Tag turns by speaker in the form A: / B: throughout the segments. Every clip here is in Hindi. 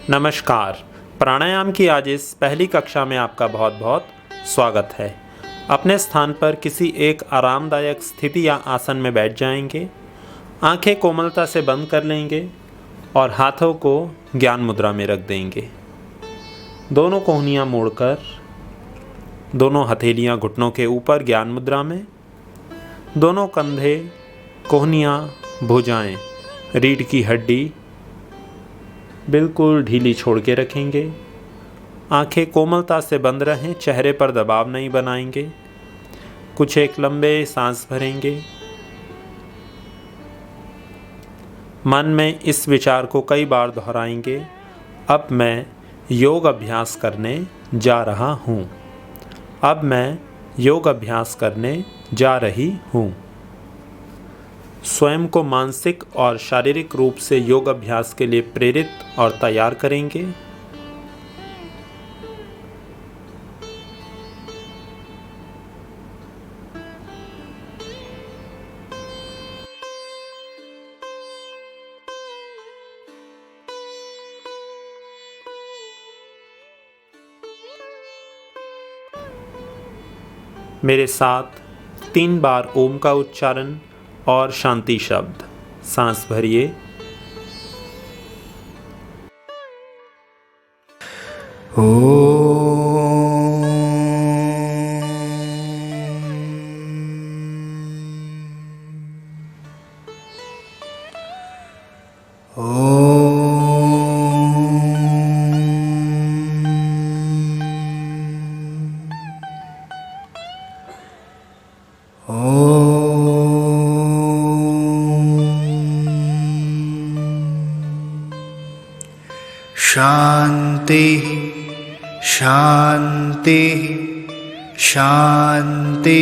A: नमस्कार। प्राणायाम की आज इस पहली कक्षा में आपका बहुत बहुत स्वागत है। अपने स्थान पर किसी एक आरामदायक स्थिति या आसन में बैठ जाएंगे। आंखें कोमलता से बंद कर लेंगे और हाथों को ज्ञान मुद्रा में रख देंगे। दोनों कोहनियाँ मोड़कर, दोनों हथेलियाँ घुटनों के ऊपर ज्ञान मुद्रा में, दोनों कंधे, कोहनियाँ, भुजाएं, रीढ़ की हड्डी बिल्कुल ढीली छोड़ के रखेंगे। आंखें कोमलता से बंद रहें, चेहरे पर दबाव नहीं बनाएंगे। कुछ एक लंबे सांस भरेंगे। मन में इस विचार को कई बार दोहराएंगे, अब मैं योग अभ्यास करने जा रहा हूँ। अब मैं योग अभ्यास करने जा रही हूँ। स्वयं को मानसिक और शारीरिक रूप से योग अभ्यास के लिए प्रेरित और तैयार करेंगे। मेरे साथ 3 बार ओम का उच्चारण और शांति शब्द। सांस भरिए।
B: शांति शांति शांति।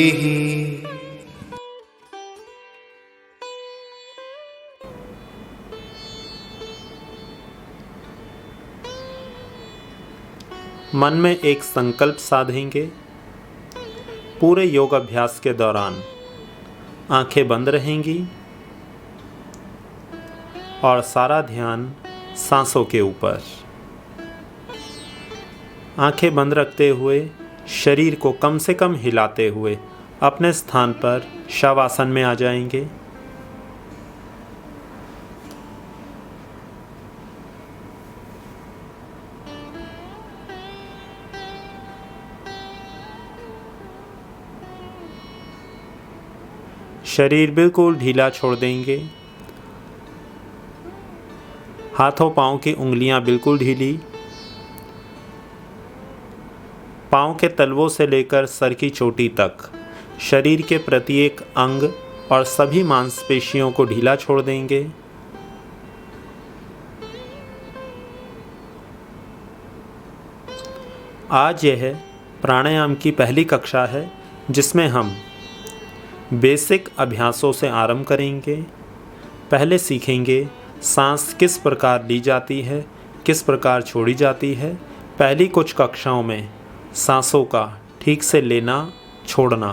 A: मन में एक संकल्प साधेंगे। पूरे योग अभ्यास के दौरान आंखें बंद रहेंगी और सारा ध्यान सांसों के ऊपर। आंखें बंद रखते हुए शरीर को कम से कम हिलाते हुए अपने स्थान पर शवासन में आ जाएंगे। शरीर बिल्कुल ढीला छोड़ देंगे। हाथों पांव की उंगलियां बिल्कुल ढीली। पांव के तलवों से लेकर सर की चोटी तक शरीर के प्रत्येक अंग और सभी मांसपेशियों को ढीला छोड़ देंगे। आज यह प्राणायाम की पहली कक्षा है जिसमें हम बेसिक अभ्यासों से आरंभ करेंगे। पहले सीखेंगे सांस किस प्रकार ली जाती है, किस प्रकार छोड़ी जाती है। पहली कुछ कक्षाओं में सांसों का ठीक से लेना, छोड़ना,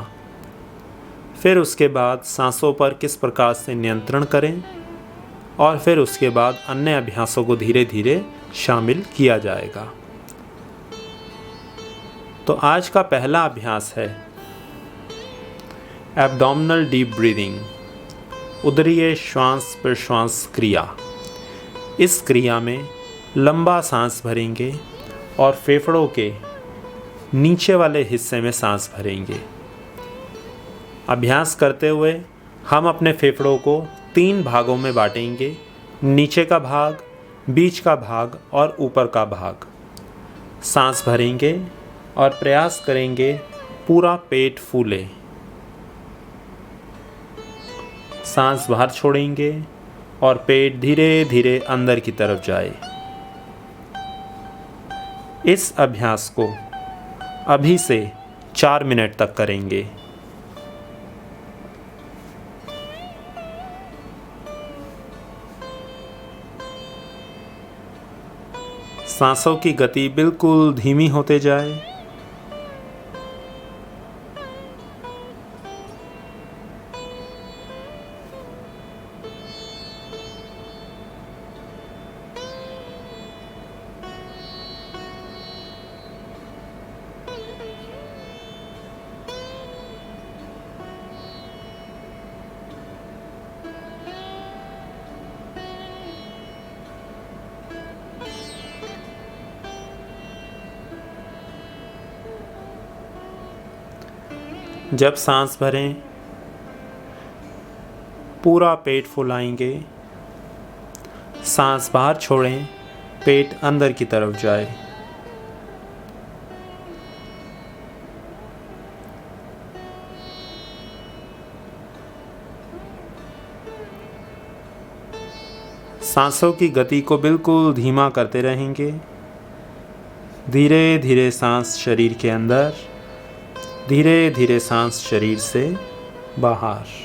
A: फिर उसके बाद सांसों पर किस प्रकार से नियंत्रण करें और फिर उसके बाद अन्य अभ्यासों को धीरे धीरे शामिल किया जाएगा। तो आज का पहला अभ्यास है एब्डोमिनल डीप ब्रीदिंग, उदरीय श्वास प्रश्वास क्रिया। इस क्रिया में लंबा सांस भरेंगे और फेफड़ों के नीचे वाले हिस्से में सांस भरेंगे। अभ्यास करते हुए हम अपने फेफड़ों को 3 भागों में बांटेंगे, नीचे का भाग, बीच का भाग और ऊपर का भाग। सांस भरेंगे और प्रयास करेंगे पूरा पेट फूले। सांस बाहर छोड़ेंगे और पेट धीरे धीरे अंदर की तरफ जाए। इस अभ्यास को अभी से 4 मिनट तक करेंगे। सांसों की गति बिल्कुल धीमी होते जाए। जब सांस भरें, पूरा पेट फुलाएंगे। सांस बाहर छोड़ें, पेट अंदर की तरफ जाए। सांसों की गति को बिल्कुल धीमा करते रहेंगे। धीरे धीरे सांस शरीर के अंदर, धीरे धीरे सांस शरीर से बाहर।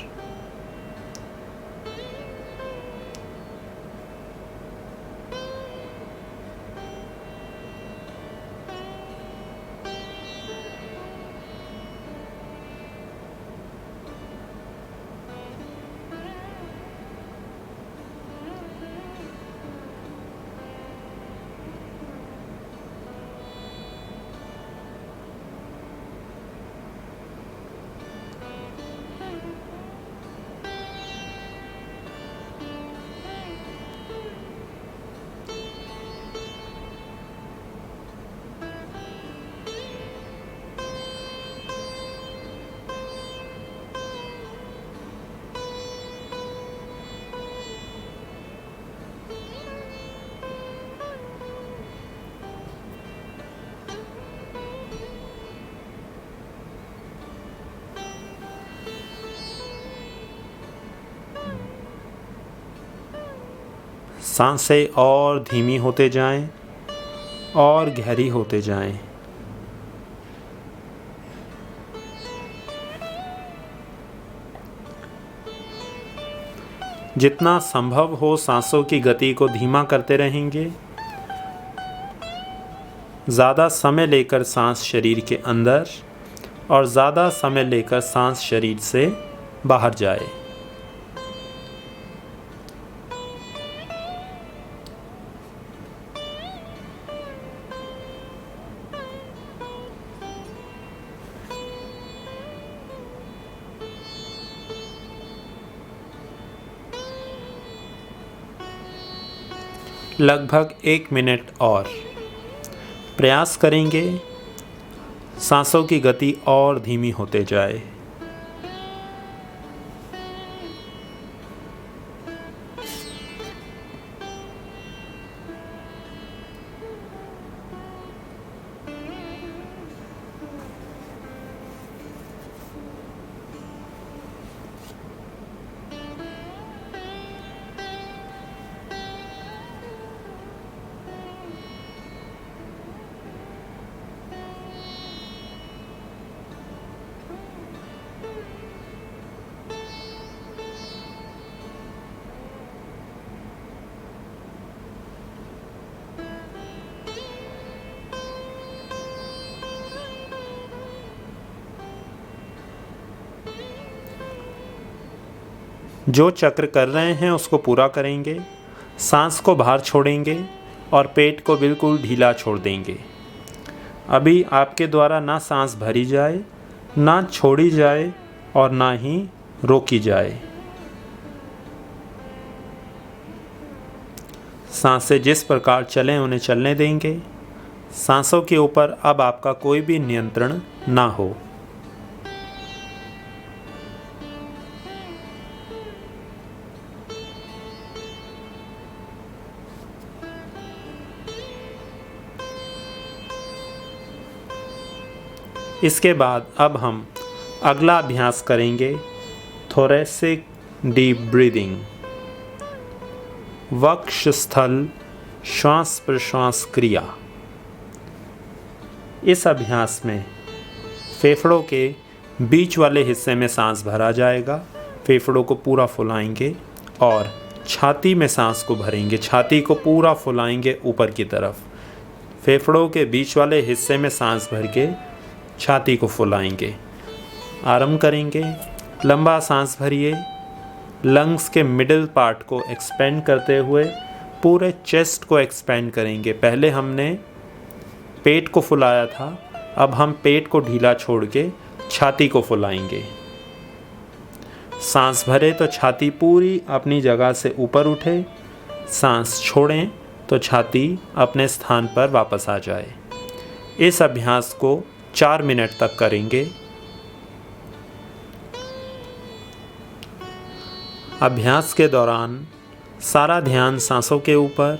A: सांसें और धीमी होते जाएं और गहरी होते जाएं। जितना संभव हो सांसों की गति को धीमा करते रहेंगे। ज़्यादा समय लेकर सांस शरीर के अंदर और ज़्यादा समय लेकर सांस शरीर से बाहर जाए। लगभग 1 मिनट और प्रयास करेंगे। सांसों की गति और धीमी होते जाए। जो चक्र कर रहे हैं उसको पूरा करेंगे। सांस को बाहर छोड़ेंगे और पेट को बिल्कुल ढीला छोड़ देंगे। अभी आपके द्वारा ना सांस भरी जाए, ना छोड़ी जाए और ना ही रोकी जाए। सांसें जिस प्रकार चलें उन्हें चलने देंगे। सांसों के ऊपर अब आपका कोई भी नियंत्रण ना हो। इसके बाद अब हम अगला अभ्यास करेंगे, थोरैसिक डीप ब्रीदिंग। वक्षस्थल श्वास प्रश्वास क्रिया। इस अभ्यास में फेफड़ों के बीच वाले हिस्से में सांस भरा जाएगा। फेफड़ों को पूरा फुलाएंगे और छाती में सांस को भरेंगे। छाती को पूरा फुलाएंगे ऊपर की तरफ। फेफड़ों के बीच वाले हिस्से में सांस भर के छाती को फुलाएंगे। आरंभ करेंगे। लंबा सांस भरिए। लंग्स के मिडिल पार्ट को एक्सपेंड करते हुए पूरे चेस्ट को एक्सपेंड करेंगे। पहले हमने पेट को फुलाया था, अब हम पेट को ढीला छोड़ के छाती को फुलाएंगे। सांस भरे तो छाती पूरी अपनी जगह से ऊपर उठे, सांस छोड़ें तो छाती अपने स्थान पर वापस आ जाए। इस अभ्यास को 4 मिनट तक करेंगे। अभ्यास के दौरान सारा ध्यान सांसों के ऊपर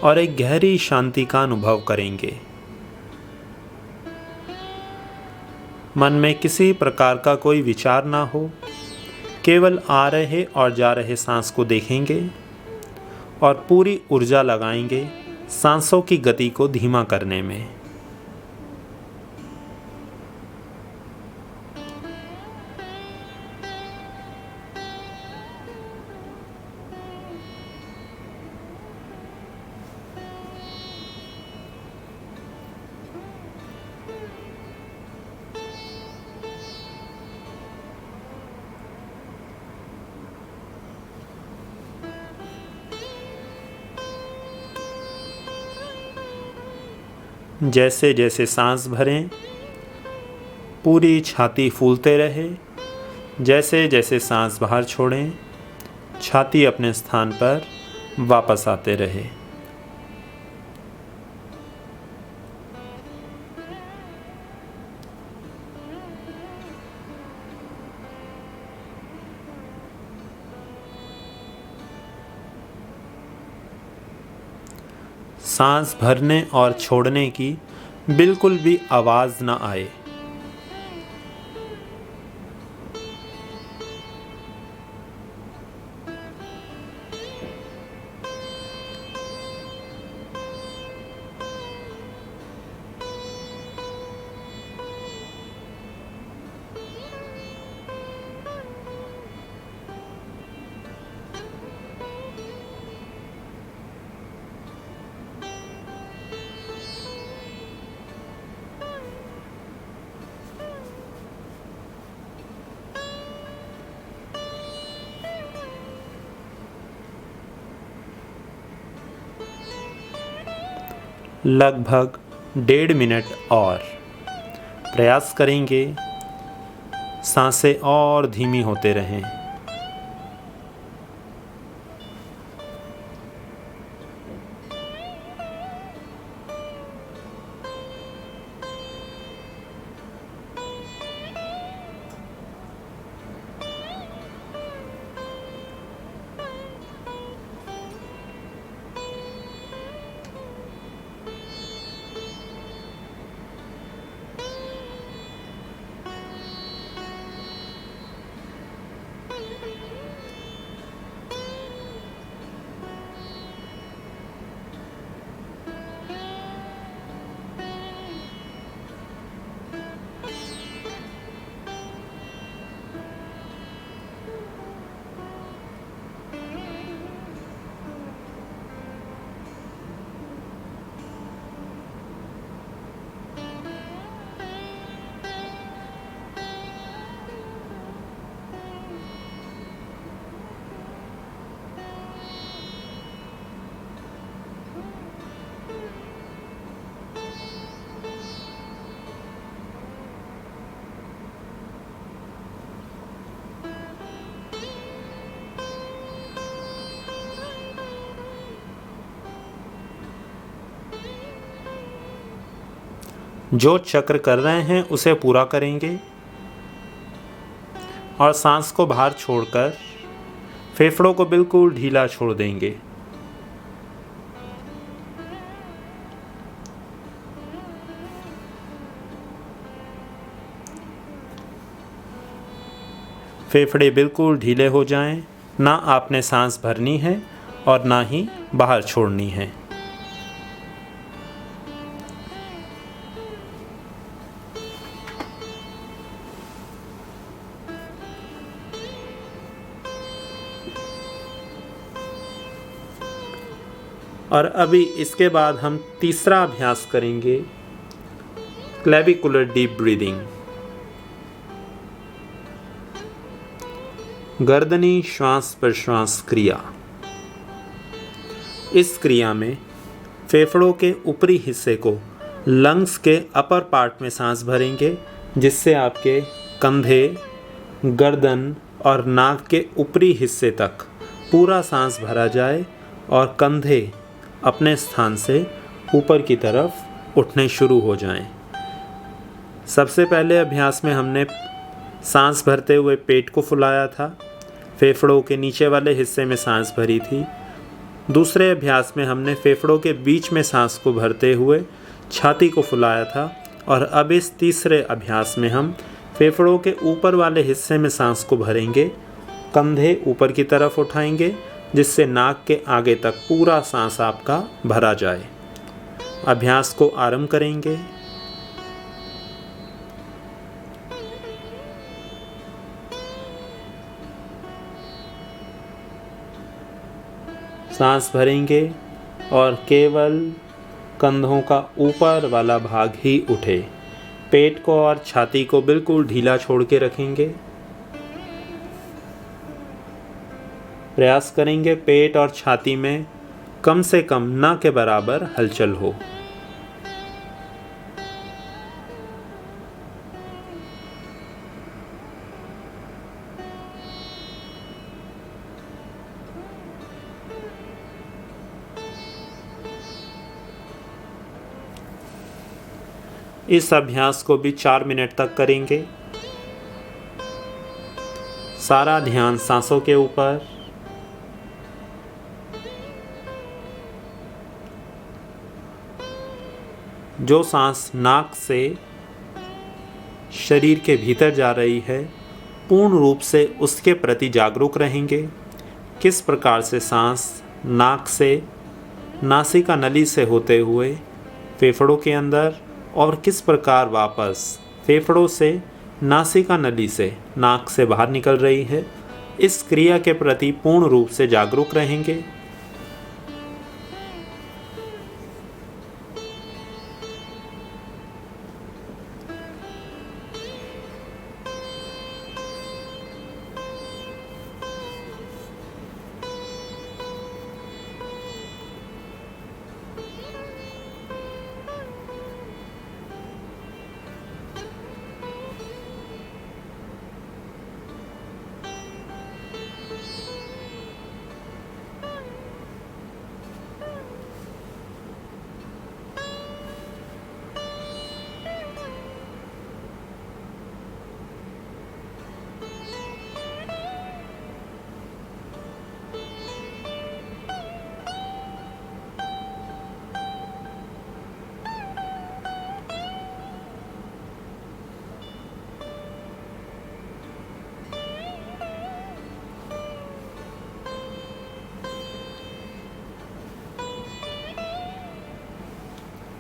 A: और एक गहरी शांति का अनुभव करेंगे। मन में किसी प्रकार का कोई विचार ना हो, केवल आ रहे और जा रहे सांस को देखेंगे और पूरी ऊर्जा लगाएंगे सांसों की गति को धीमा करने में। जैसे जैसे सांस भरें, पूरी छाती फूलते रहे। जैसे जैसे सांस बाहर छोड़ें, छाती अपने स्थान पर वापस आते रहे। सांस भरने और छोड़ने की बिल्कुल भी आवाज़ ना आए। लगभग 1.5 मिनट और प्रयास करेंगे। सांसें और धीमी होते रहें। जो चक्र कर रहे हैं उसे पूरा करेंगे और सांस को बाहर छोड़कर फेफड़ों को बिल्कुल ढीला छोड़ देंगे। फेफड़े बिल्कुल ढीले हो जाएं, ना आपने सांस भरनी है और ना ही बाहर छोड़नी है। और अभी इसके बाद हम तीसरा अभ्यास करेंगे, क्लेविकुलर डीप ब्रीदिंग। गर्दनी श्वास प्रश्वास क्रिया। इस क्रिया में फेफड़ों के ऊपरी हिस्से को लंग्स के अपर पार्ट में सांस भरेंगे, जिससे आपके कंधे, गर्दन और नाक के ऊपरी हिस्से तक पूरा सांस भरा जाए और कंधे अपने स्थान से ऊपर की तरफ उठने शुरू हो जाएं। सबसे पहले अभ्यास में हमने सांस भरते हुए पेट को फुलाया था, फेफड़ों के नीचे वाले हिस्से में सांस भरी थी। दूसरे अभ्यास में हमने फेफड़ों के बीच में सांस को भरते हुए छाती को फुलाया था और अब इस तीसरे अभ्यास में हम फेफड़ों के ऊपर वाले हिस्से में सांस को भरेंगे, कंधे ऊपर की तरफ उठाएंगे, जिससे नाक के आगे तक पूरा सांस आपका भरा जाए। अभ्यास को आरंभ करेंगे। सांस भरेंगे और केवल कंधों का ऊपर वाला भाग ही उठे। पेट को और छाती को बिल्कुल ढीला छोड़ के रखेंगे। प्रयास करेंगे पेट और छाती में कम से कम न के बराबर हलचल हो। इस अभ्यास को भी 4 मिनट तक करेंगे। सारा ध्यान सांसों के ऊपर। जो सांस नाक से शरीर के भीतर जा रही है, पूर्ण रूप से उसके प्रति जागरूक रहेंगे। किस प्रकार से सांस नाक से, नासिका नली से होते हुए फेफड़ों के अंदर और किस प्रकार वापस फेफड़ों से नासिका नली से नाक से बाहर निकल रही है, इस क्रिया के प्रति पूर्ण रूप से जागरूक रहेंगे।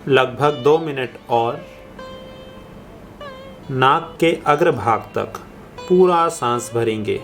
A: लगभग 2 मिनट और नाक के अग्रभाग तक पूरा सांस भरेंगे।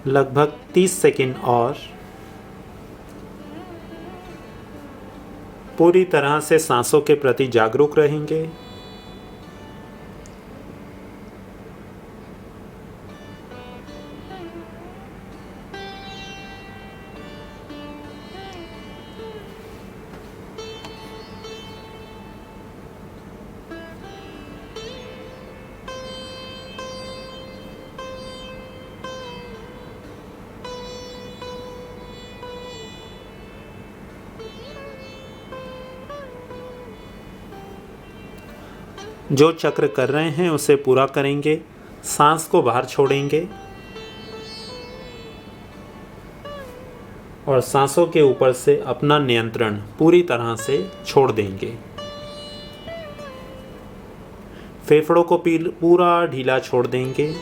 A: लगभग 30 सेकंड और पूरी तरह से सांसों के प्रति जागरूक रहेंगे। जो चक्र कर रहे हैं उसे पूरा करेंगे। सांस को बाहर छोड़ेंगे और सांसों के ऊपर से अपना नियंत्रण पूरी तरह से छोड़ देंगे। फेफड़ों को पूरा ढीला छोड़ देंगे।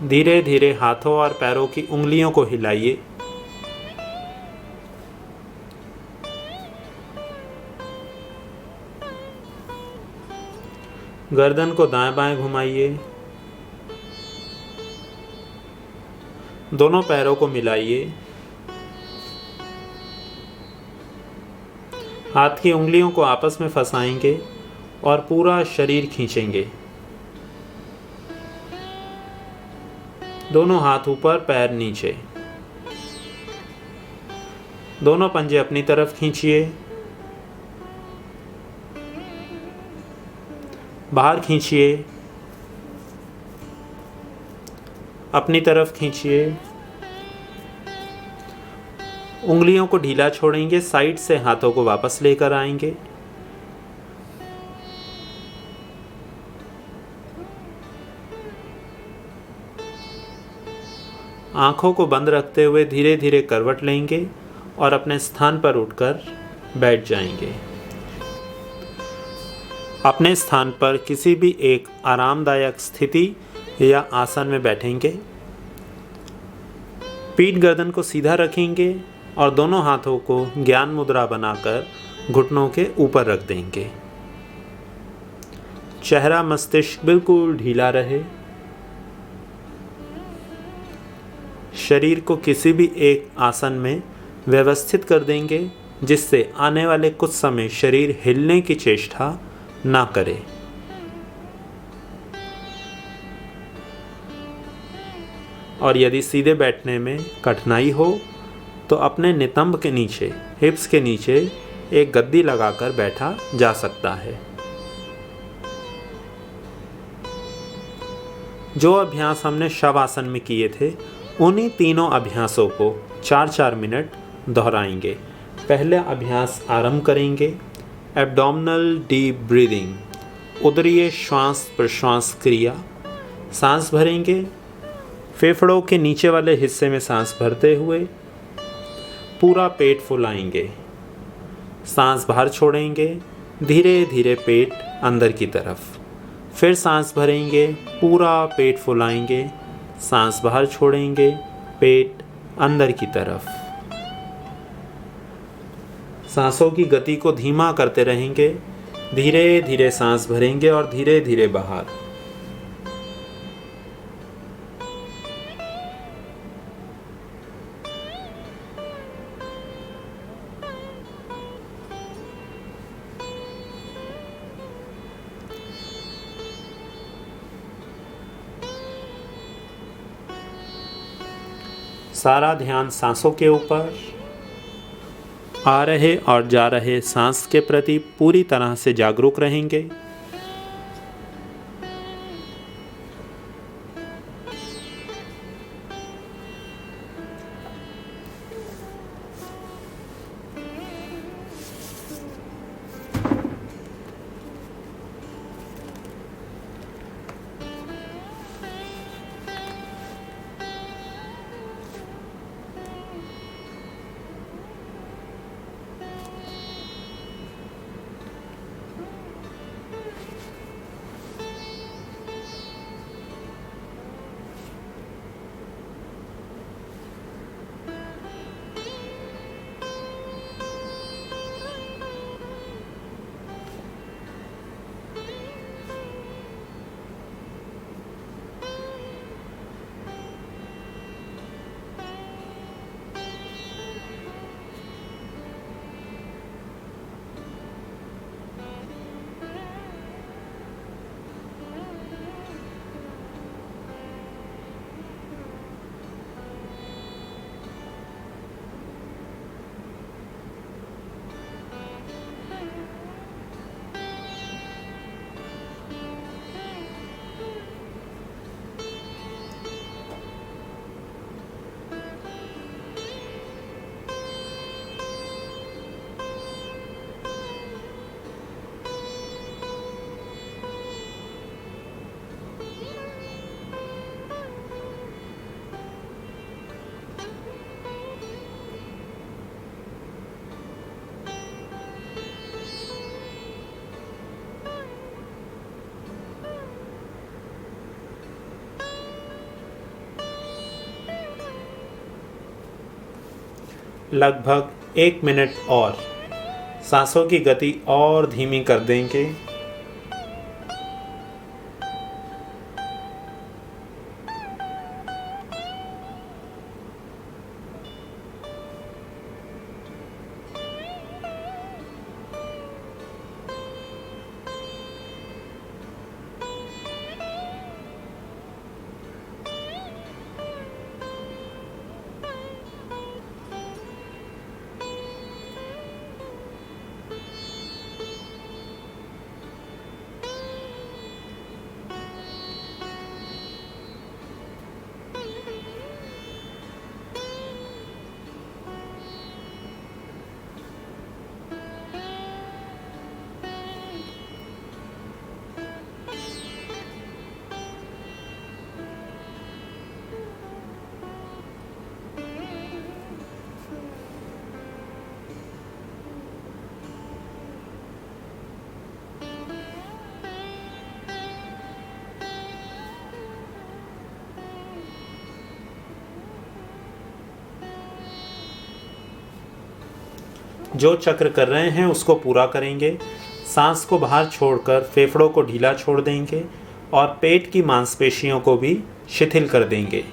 A: धीरे धीरे हाथों और पैरों की उंगलियों को हिलाइए। गर्दन को दाएं बाएं घुमाइए। दोनों पैरों को मिलाइए। हाथ की उंगलियों को आपस में फंसाएंगे और पूरा शरीर खींचेंगे। दोनों हाथ ऊपर, पैर नीचे। दोनों पंजे अपनी तरफ खींचिए। बाहर खींचिए। अपनी तरफ खींचिए। उंगलियों को ढीला छोड़ेंगे। साइड से हाथों को वापस लेकर आएंगे। आंखों को बंद रखते हुए धीरे धीरे करवट लेंगे और अपने स्थान पर उठकर बैठ जाएंगे। अपने स्थान पर किसी भी एक आरामदायक स्थिति या आसन में बैठेंगे। पीठ गर्दन को सीधा रखेंगे और दोनों हाथों को ज्ञान मुद्रा बनाकर घुटनों के ऊपर रख देंगे। चेहरा मस्तिष्क बिल्कुल ढीला रहे। शरीर को किसी भी एक आसन में व्यवस्थित कर देंगे जिससे आने वाले कुछ समय शरीर हिलने की चेष्टा ना करे। और यदि सीधे बैठने में कठिनाई हो तो अपने नितंब के नीचे, हिप्स के नीचे एक गद्दी लगाकर बैठा जा सकता है। जो अभ्यास हमने शवासन में किए थे उन्हीं तीनों अभ्यासों को 4-4 मिनट दोहराएंगे। पहले अभ्यास आरंभ करेंगे। एब्डोमिनल डीप ब्रीदिंग, उदरीय श्वास प्रश्वास क्रिया। सांस भरेंगे। फेफड़ों के नीचे वाले हिस्से में सांस भरते हुए पूरा पेट फुलाएंगे। सांस बाहर छोड़ेंगे। धीरे धीरे पेट अंदर की तरफ। फिर सांस भरेंगे। पूरा पेट फुलाएंगे। सांस बाहर छोड़ेंगे। पेट अंदर की तरफ। सांसों की गति को धीमा करते रहेंगे। धीरे धीरे सांस भरेंगे और धीरे धीरे बाहर। सारा ध्यान सांसों के ऊपर। आ रहे और जा रहे सांस के प्रति पूरी तरह से जागरूक रहेंगे। लगभग 1 मिनट और सांसों की गति और धीमी कर देंगे। जो चक्र कर रहे हैं उसको पूरा करेंगे। सांस को बाहर छोड़कर फेफड़ों को ढीला छोड़ देंगे और पेट की मांसपेशियों को भी शिथिल कर देंगे।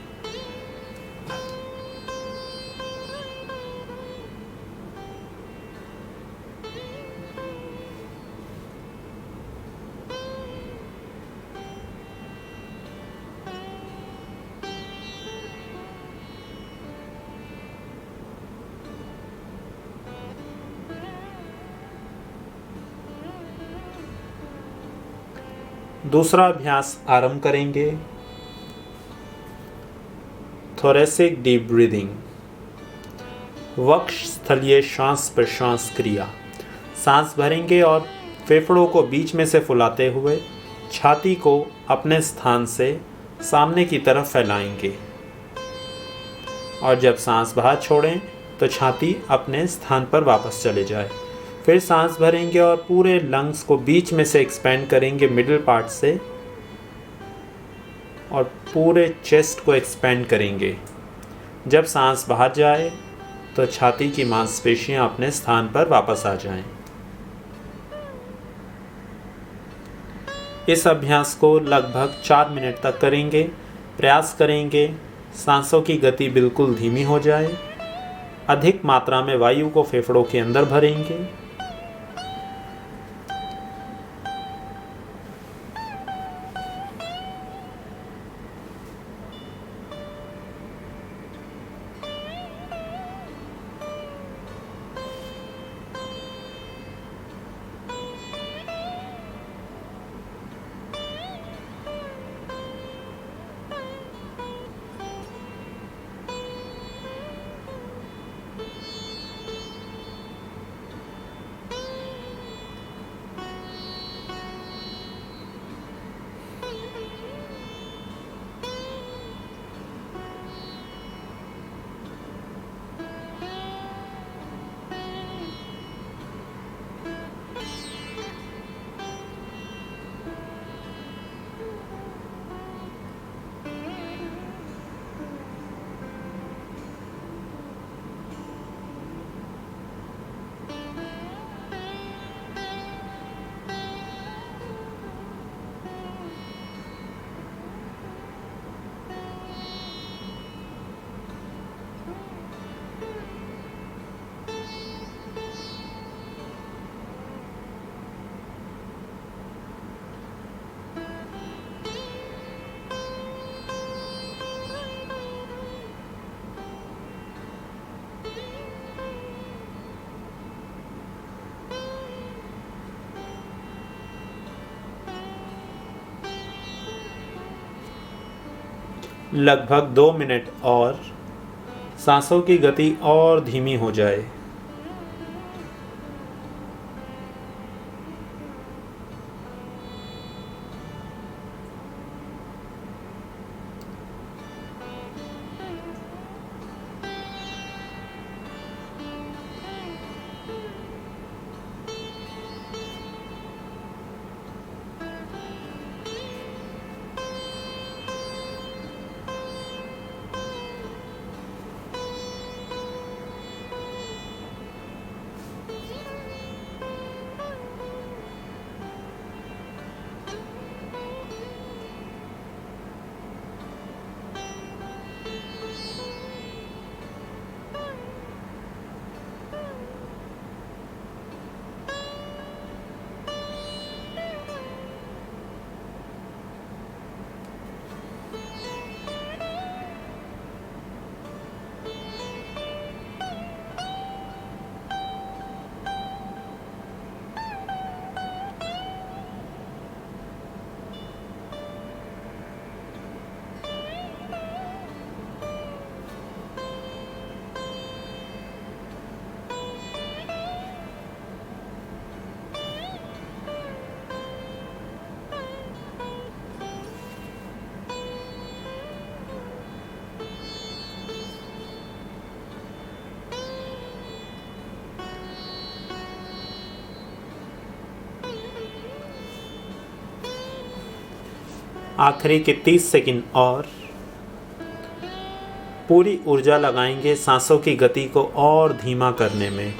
A: दूसरा अभ्यास आरंभ करेंगे। थोरेसिक डीप ब्रीदिंग, वक्ष स्थलीय श्वास प्रश्वास क्रिया। सांस भरेंगे और फेफड़ों को बीच में से फुलाते हुए छाती को अपने स्थान से सामने की तरफ फैलाएंगे और जब सांस बाहर छोड़ें तो छाती अपने स्थान पर वापस चले जाए। फिर सांस भरेंगे और पूरे लंग्स को बीच में से एक्सपेंड करेंगे मिडिल पार्ट से और पूरे चेस्ट को एक्सपेंड करेंगे। जब सांस बाहर जाए तो छाती की मांसपेशियां अपने स्थान पर वापस आ जाएं। इस अभ्यास को लगभग 4 मिनट तक करेंगे। प्रयास करेंगे सांसों की गति बिल्कुल धीमी हो जाए। अधिक मात्रा में वायु को फेफड़ों के अंदर भरेंगे। लगभग 2 मिनट और सांसों की गति और धीमी हो जाए। आखिरी के 30 सेकंड और पूरी ऊर्जा लगाएंगे सांसों की गति को और धीमा करने में।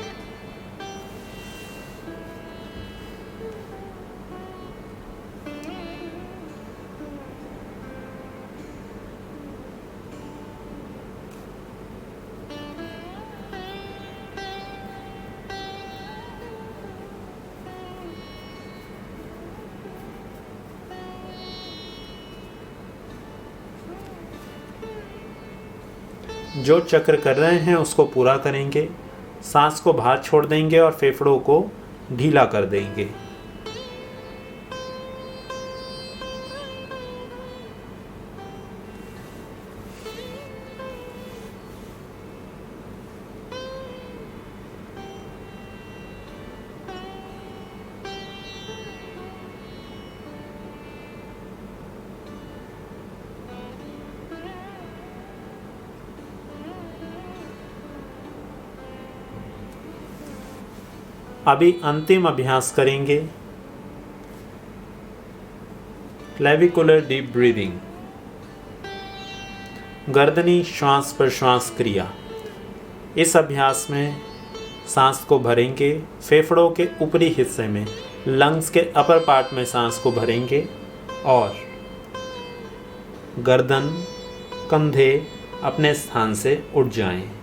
A: जो चक्र कर रहे हैं उसको पूरा करेंगे, सांस को बाहर छोड़ देंगे और फेफड़ों को ढीला कर देंगे। अभी अंतिम अभ्यास करेंगे क्लेविकुलर डीप ब्रीदिंग, गर्दनी श्वास प्रश्वास क्रिया। इस अभ्यास में सांस को भरेंगे, फेफड़ों के ऊपरी हिस्से में, लंग्स के अपर पार्ट में सांस को भरेंगे और गर्दन कंधे अपने स्थान से उठ जाएं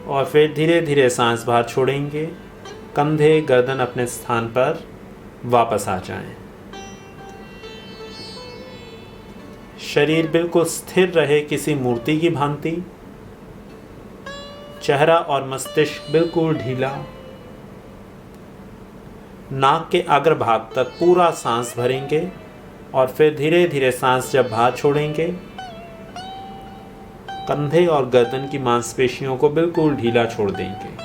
A: और फिर धीरे धीरे सांस बाहर छोड़ेंगे, कंधे गर्दन अपने स्थान पर वापस आ जाएं। शरीर बिल्कुल स्थिर रहे किसी मूर्ति की भांति, चेहरा और मस्तिष्क बिल्कुल ढीला। नाक के अग्रभाग तक पूरा सांस भरेंगे और फिर धीरे धीरे सांस जब बाहर छोड़ेंगे, कंधे और गर्दन की मांसपेशियों को बिल्कुल ढीला छोड़ देंगे।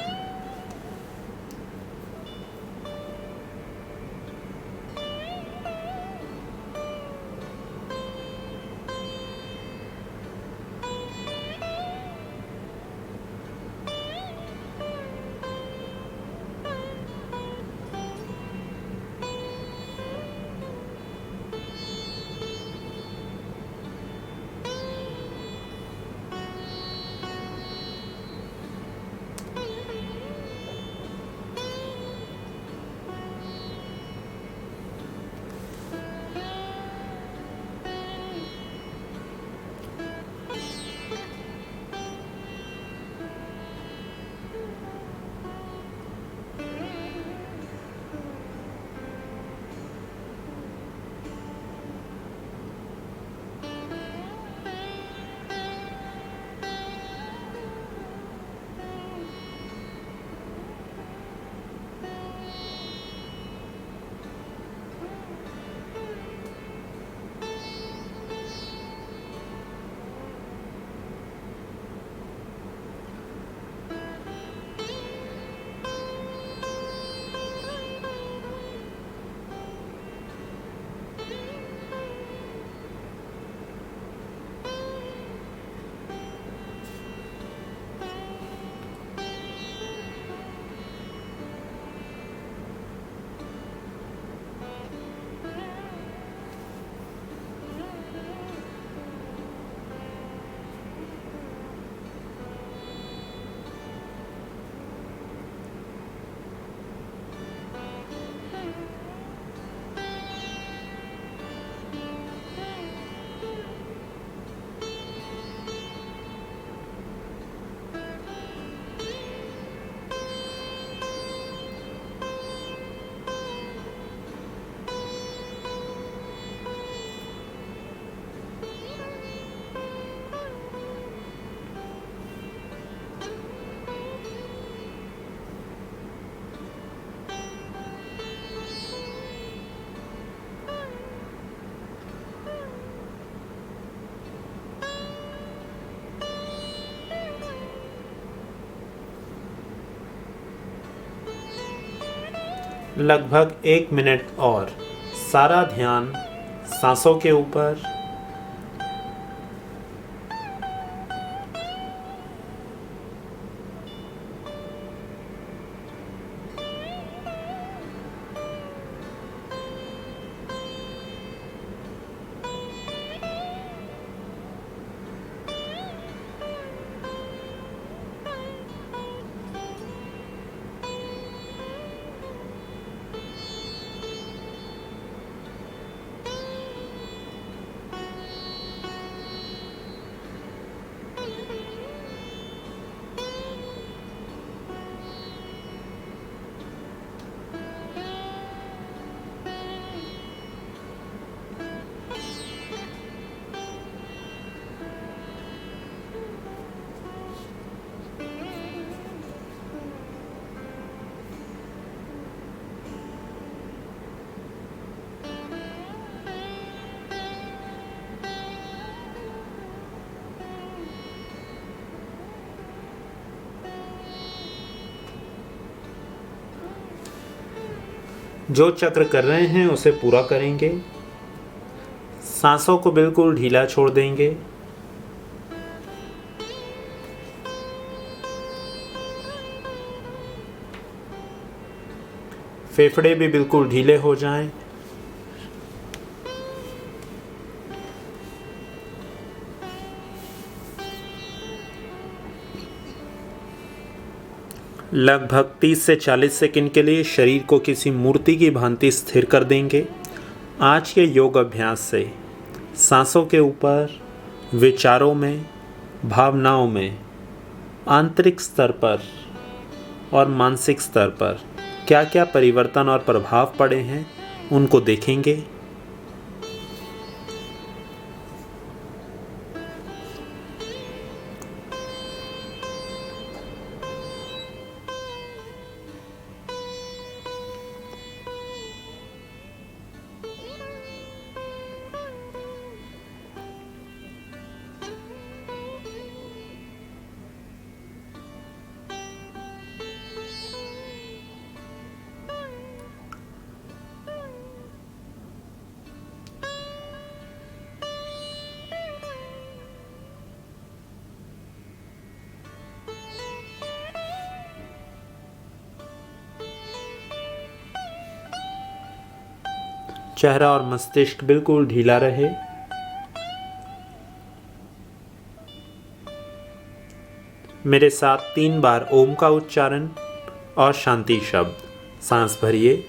A: लगभग 1 मिनट और सारा ध्यान सांसों के ऊपर। जो चक्र कर रहे हैं उसे पूरा करेंगे। सांसों को बिल्कुल ढीला छोड़ देंगे। फेफड़े भी बिल्कुल ढीले हो जाएं। लगभग 30 से 40 सेकंड के लिए शरीर को किसी मूर्ति की भांति स्थिर कर देंगे। आज के योग अभ्यास से सांसों के ऊपर, विचारों में, भावनाओं में, आंतरिक स्तर पर और मानसिक स्तर पर क्या क्या परिवर्तन और प्रभाव पड़े हैं उनको देखेंगे। चेहरा और मस्तिष्क बिल्कुल ढीला रहे। मेरे साथ 3 बार ओम का उच्चारण और शांति शब्द। सांस भरिए।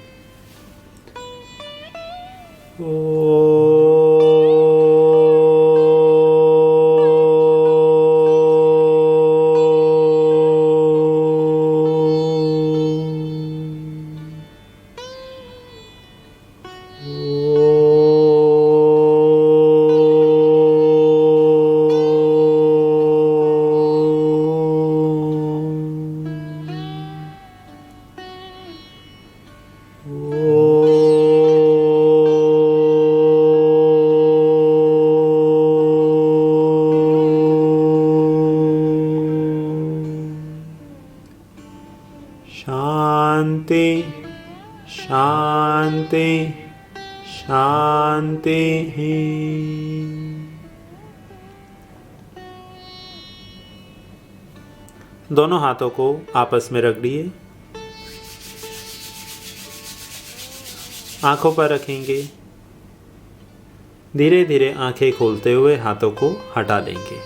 A: शांति शांति शांति। दोनों हाथों को आपस में रगड़िए। आंखों पर रखेंगे। धीरे धीरे आंखें खोलते हुए हाथों को हटा देंगे।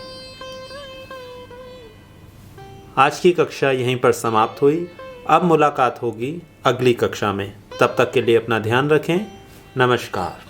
A: आज की कक्षा यहीं पर समाप्त हुई। अब मुलाकात होगी अगली कक्षा में। तब तक के लिए अपना ध्यान रखें। नमस्कार।